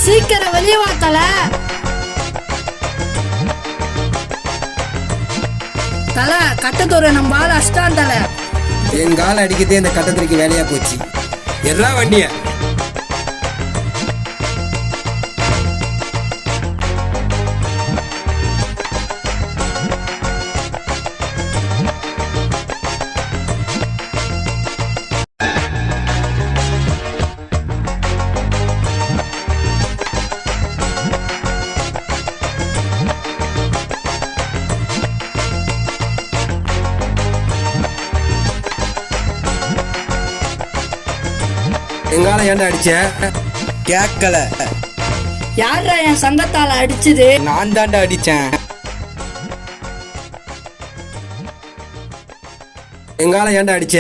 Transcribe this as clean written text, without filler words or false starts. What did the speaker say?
சீக்கிரம் வெளியே வா தல. தல கட்டத்தூர நம்ம ஆள் அஷ்டான் தல. எங்க ஆள் அடிக்கிறதே இந்த கட்டத்துக்கு வேலையா போச்சு. எல்லா வண்டிய எங்கால ஏன்டா அடிச்ச? கேட்கல. யாரா என் சங்கத்தால அடிச்சது? நான் தாண்டா அடிச்சேன். எங்கால ஏன்டா அடிச்ச?